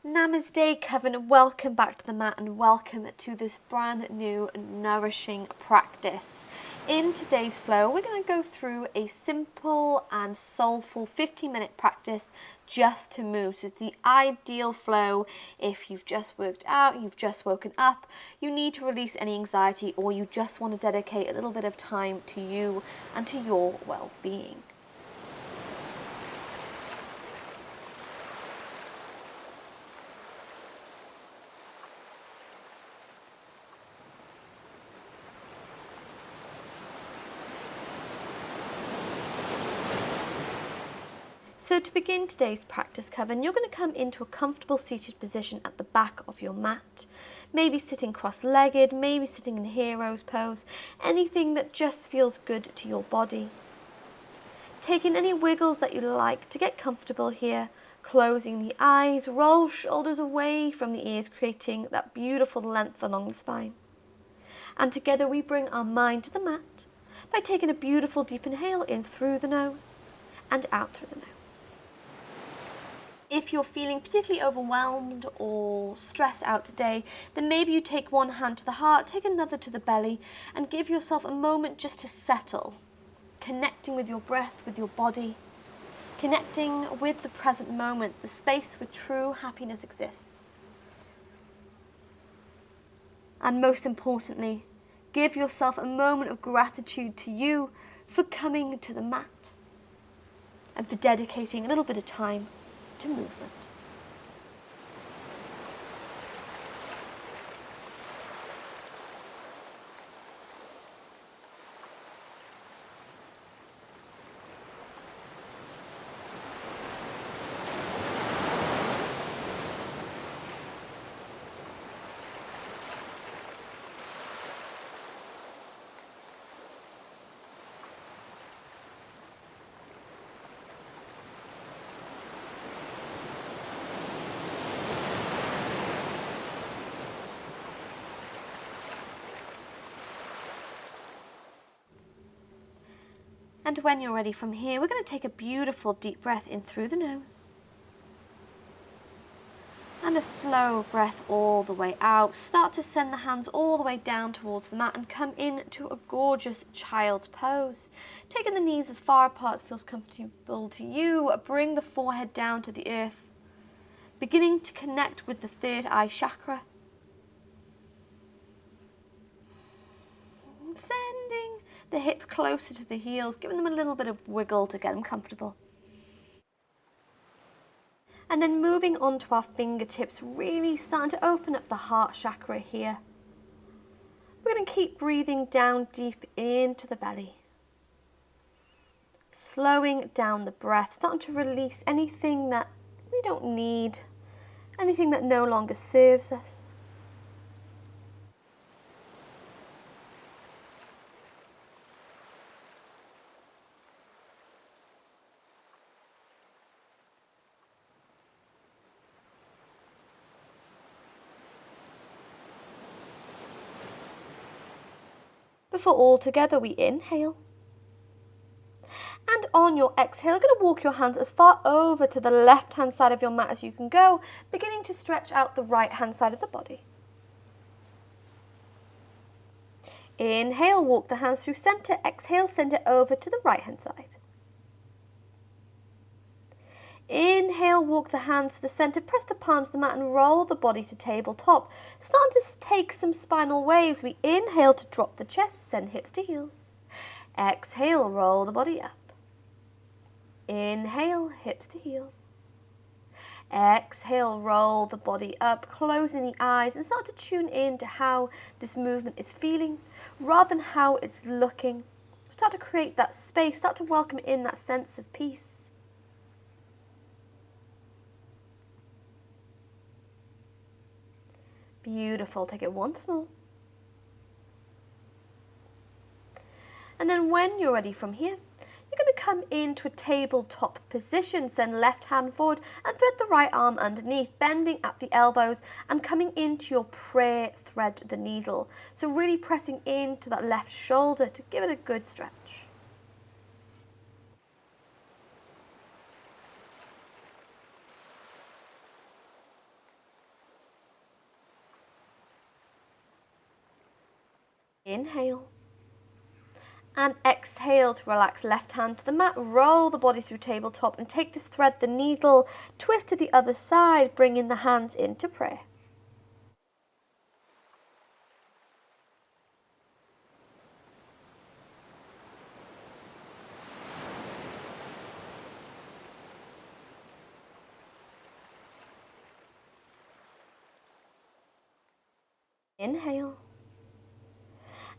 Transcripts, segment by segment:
Namaste, Coven. Welcome back to the mat and welcome to this brand new nourishing practice. In today's flow, we're going to go through a simple and soulful 15-minute practice just to move. So it's the ideal flow if you've just worked out, you've just woken up, you need to release any anxiety, or you just want to dedicate a little bit of time to you and to your well-being. So to begin today's practice, Coven, you're going to come into a comfortable seated position at the back of your mat. Maybe sitting cross-legged, maybe sitting in hero's pose, anything that just feels good to your body. Taking any wiggles that you like to get comfortable here, closing the eyes, roll shoulders away from the ears, creating that beautiful length along the spine. And together we bring our mind to the mat by taking a beautiful deep inhale in through the nose and out through the nose. If you're feeling particularly overwhelmed or stressed out today, then maybe you take one hand to the heart, take another to the belly, and give yourself a moment just to settle, connecting with your breath, with your body, connecting with the present moment, the space where true happiness exists. And most importantly, give yourself a moment of gratitude to you for coming to the mat and for dedicating a little bit of time to movement. And when you're ready from here, we're going to take a beautiful deep breath in through the nose. And a slow breath all the way out. Start to send the hands all the way down towards the mat and come into a gorgeous child's pose. Taking the knees as far apart as feels comfortable to you. Bring the forehead down to the earth. Beginning to connect with the third eye chakra. Sending the hips closer to the heels, giving them a little bit of wiggle to get them comfortable. And then moving on to our fingertips, really starting to open up the heart chakra here. We're going to keep breathing down deep into the belly. Slowing down the breath, starting to release anything that we don't need, anything that no longer serves us. Before all together we inhale. And on your exhale, you're going to walk your hands as far over to the left hand side of your mat as you can go, beginning to stretch out the right hand side of the body. Inhale, walk the hands through center. Exhale, send it over to the right hand side. Inhale, walk the hands to the center, press the palms to the mat and roll the body to tabletop. Start to take some spinal waves. We inhale to drop the chest, send hips to heels. Exhale, roll the body up. Inhale, hips to heels. Exhale, roll the body up, closing the eyes and start to tune in to how this movement is feeling rather than how it's looking. Start to create that space, start to welcome in that sense of peace. Beautiful. Take it once more. And then when you're ready from here, you're going to come into a tabletop position. Send left hand forward and thread the right arm underneath, bending at the elbows and coming into your prayer thread the needle. So really pressing into that left shoulder to give it a good stretch. Inhale. And exhale to relax left hand to the mat, roll the body through tabletop and take this thread, the needle, twist to the other side, bringing the hands into prayer. Inhale.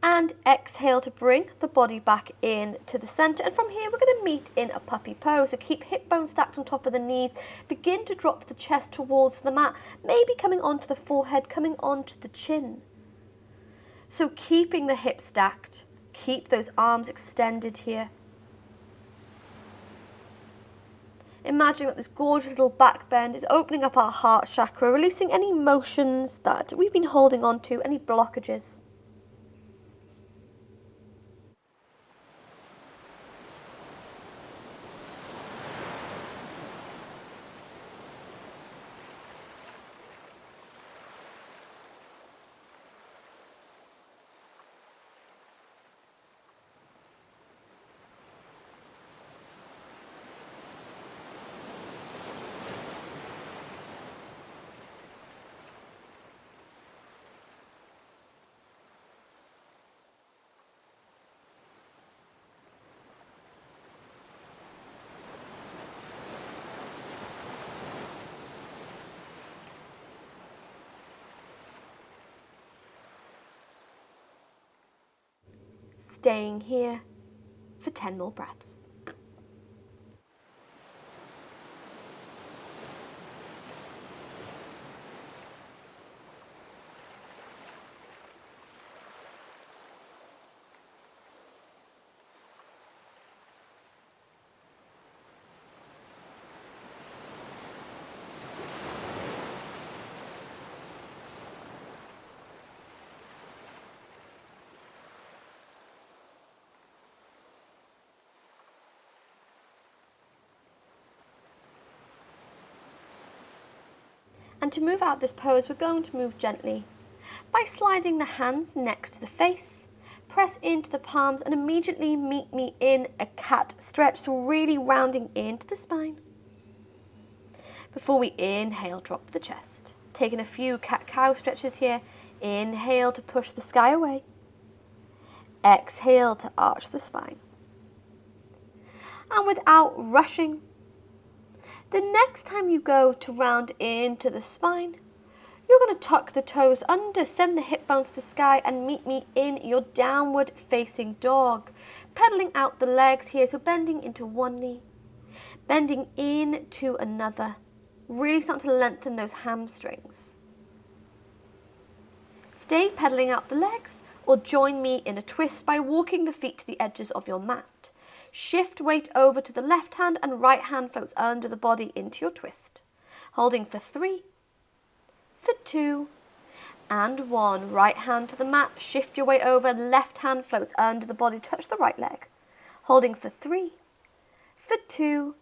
And exhale to bring the body back in to the center. And from here, we're going to meet in a puppy pose. So keep hip bones stacked on top of the knees. Begin to drop the chest towards the mat, maybe coming onto the forehead, coming onto the chin. So keeping the hips stacked, keep those arms extended here. Imagine that this gorgeous little back bend is opening up our heart chakra, releasing any emotions that we've been holding on to, any blockages. Staying here for 10 more breaths. And to move out this pose, we're going to move gently by sliding the hands next to the face. Press into the palms and immediately meet me in a cat stretch, so really rounding into the spine. Before we inhale, drop the chest. Taking a few cat-cow stretches here. Inhale to push the sky away. Exhale to arch the spine. And without rushing, the next time you go to round into the spine, you're going to tuck the toes under, send the hip bones to the sky and meet me in your downward facing dog. Pedaling out the legs here, so bending into one knee, bending into another. Really starting to lengthen those hamstrings. Stay pedaling out the legs or join me in a twist by walking the feet to the edges of your mat. Shift weight over to the left hand and right hand floats under the body into your twist. Holding for 3, for 2, and 1. Right hand to the mat, shift your weight over, left hand floats under the body, touch the right leg. Holding for 3, for 2,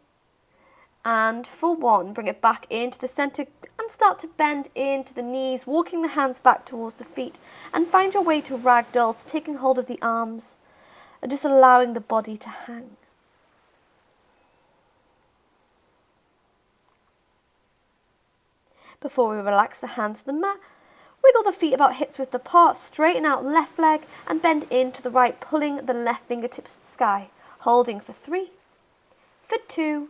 and for 1. Bring it back into the center and start to bend into the knees, walking the hands back towards the feet and find your way to ragdoll, so taking hold of the arms and just allowing the body to hang. Before we relax the hands to the mat, wiggle the feet about hips width apart, straighten out left leg and bend into the right, pulling the left fingertips to the sky. Holding for 3, for 2,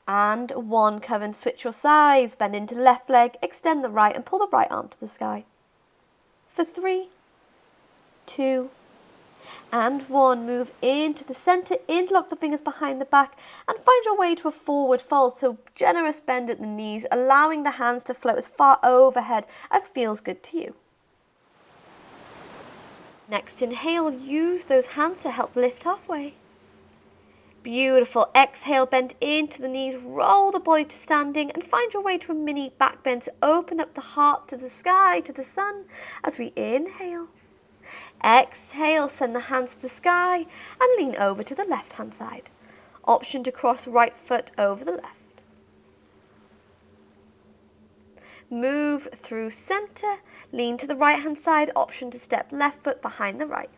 and 1. Coven, switch your sides, bend into left leg, extend the right and pull the right arm to the sky. For 3, 2, and 1. Move into the center, interlock the fingers behind the back and find your way to a forward fold. So generous bend at the knees, allowing the hands to float as far overhead as feels good to you. Next inhale, use those hands to help lift halfway. Beautiful. Exhale, bend into the knees, roll the body to standing and find your way to a mini back bend to open up the heart to the sky, to the sun as we inhale. Exhale, send the hands to the sky and lean over to the left hand side. Option to cross right foot over the left. Move through center, lean to the right hand side, option to step left foot behind the right.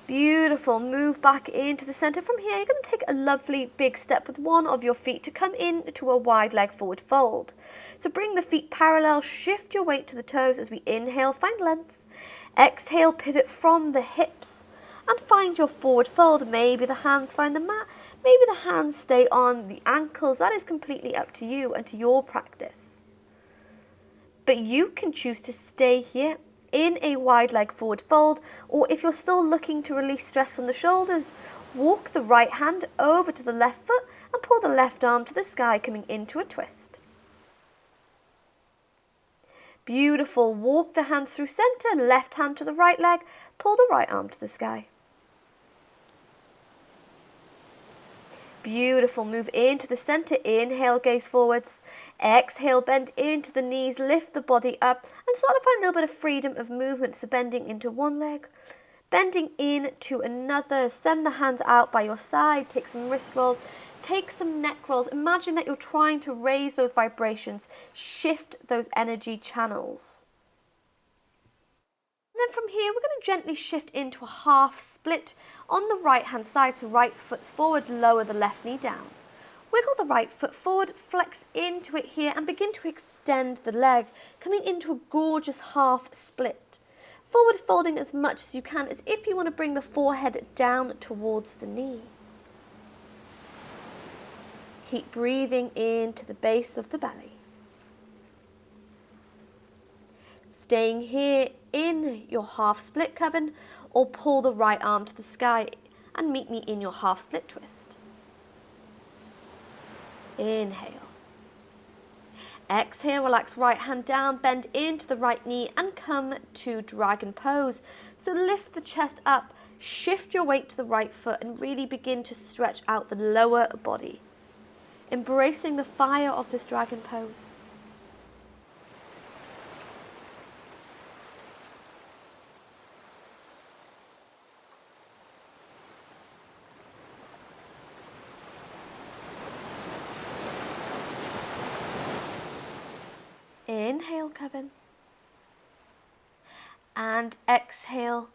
Beautiful, move back into the center. From here, you're going to take a lovely big step with one of your feet to come into a wide leg forward fold. So bring the feet parallel, shift your weight to the toes as we inhale, find length. Exhale, pivot from the hips and find your forward fold. Maybe the hands find the mat, maybe the hands stay on the ankles. That is completely up to you and to your practice. But you can choose to stay here in a wide leg forward fold, or if you're still looking to release stress from the shoulders, walk the right hand over to the left foot and pull the left arm to the sky, coming into a twist. Beautiful, walk the hands through center, left hand to the right leg, pull the right arm to the sky. Beautiful, move into the center, inhale, gaze forwards, exhale, bend into the knees, lift the body up and start to find a little bit of freedom of movement. So bending into one leg, bending into another, send the hands out by your side, take some wrist rolls, take some neck rolls. Imagine that you're trying to raise those vibrations, shift those energy channels. And then from here, we're going to gently shift into a half split on the right hand side. So right foot's forward, lower the left knee down. Wiggle the right foot forward, flex into it here and begin to extend the leg, coming into a gorgeous half split. Forward folding as much as you can, as if you want to bring the forehead down towards the knee. Keep breathing into the base of the belly. Staying here in your half split, Coven, or pull the right arm to the sky and meet me in your half split twist. Inhale. Exhale, relax right hand down, bend into the right knee and come to dragon pose. So lift the chest up, shift your weight to the right foot and really begin to stretch out the lower body. Embracing the fire of this dragon pose. Inhale, Coven. And exhale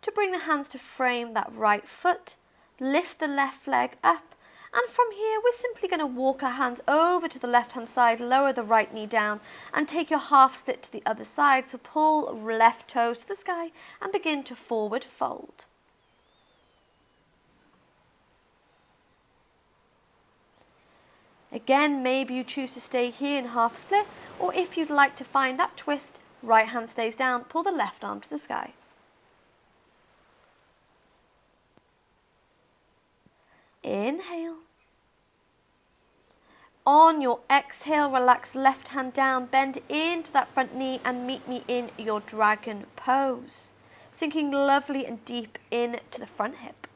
to bring the hands to frame that right foot. Lift the left leg up. And from here, we're simply going to walk our hands over to the left-hand side, lower the right knee down, and take your half split to the other side. So pull left toes to the sky and begin to forward fold. Again, maybe you choose to stay here in half split, or if you'd like to find that twist, right hand stays down, pull the left arm to the sky. Inhale. On your exhale, relax left hand down, bend into that front knee and meet me in your dragon pose. Sinking lovely and deep into the front hip.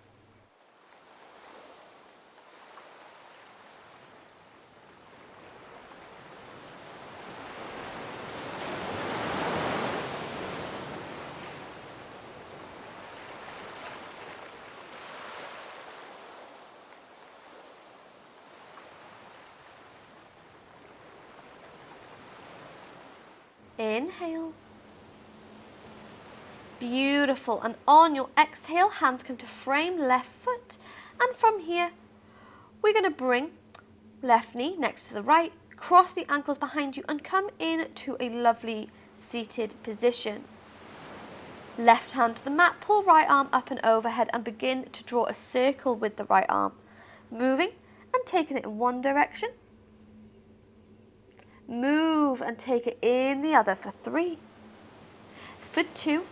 Inhale. Beautiful. And on your exhale, hands come to frame left foot. And from here, we're going to bring left knee next to the right, cross the ankles behind you and come into a lovely seated position. Left hand to the mat, pull right arm up and overhead and begin to draw a circle with the right arm. Moving and taking it in one direction. Move and take it in the other for 3, for 2,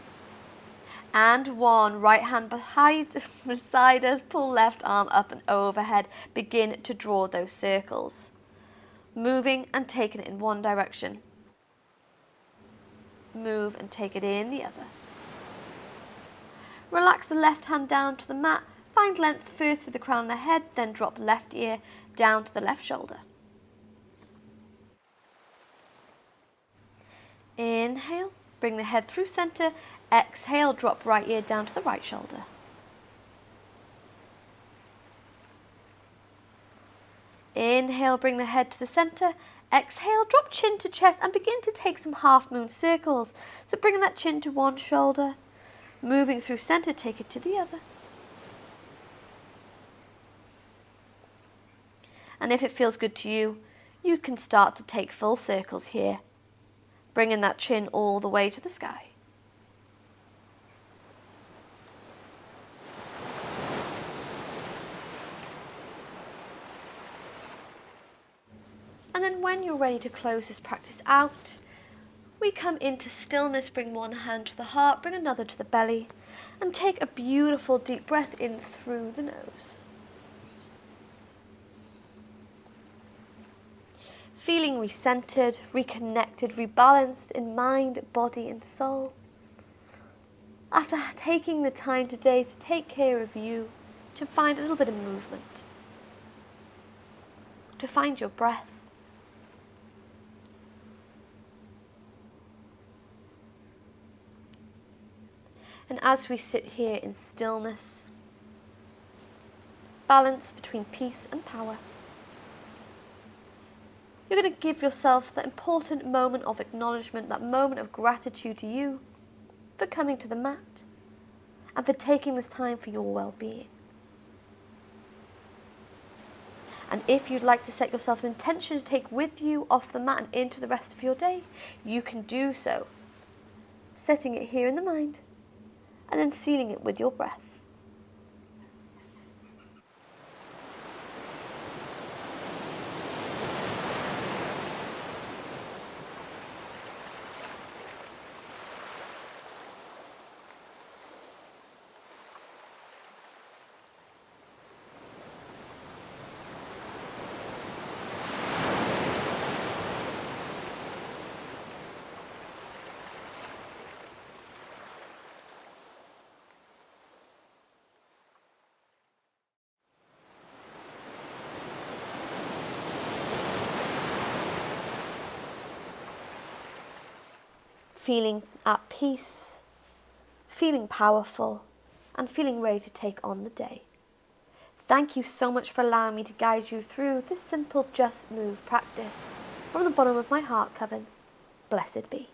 and 1. Right hand beside us, pull left arm up and overhead. Begin to draw those circles. Moving and taking it in one direction. Move and take it in the other. Relax the left hand down to the mat. Find length first with the crown of the head, then drop left ear down to the left shoulder. Inhale, bring the head through center. Exhale, drop right ear down to the right shoulder. Inhale, bring the head to the center. Exhale, drop chin to chest and begin to take some half moon circles. So bringing that chin to one shoulder, moving through center, take it to the other. And if it feels good to you, you can start to take full circles here, bringing that chin all the way to the sky. And then when you're ready to close this practice out, we come into stillness, bring one hand to the heart, bring another to the belly, and take a beautiful deep breath in through the nose. Feeling recentered, reconnected, rebalanced in mind, body and soul. After taking the time today to take care of you, to find a little bit of movement, to find your breath. And as we sit here in stillness, balance between peace and power, you're going to give yourself that important moment of acknowledgement, that moment of gratitude to you for coming to the mat and for taking this time for your well-being. And if you'd like to set yourself an intention to take with you off the mat and into the rest of your day, you can do so, setting it here in the mind and then sealing it with your breath. Feeling at peace, feeling powerful, and feeling ready to take on the day. Thank you so much for allowing me to guide you through this simple Just Move practice. From the bottom of my heart, Coven, blessed be.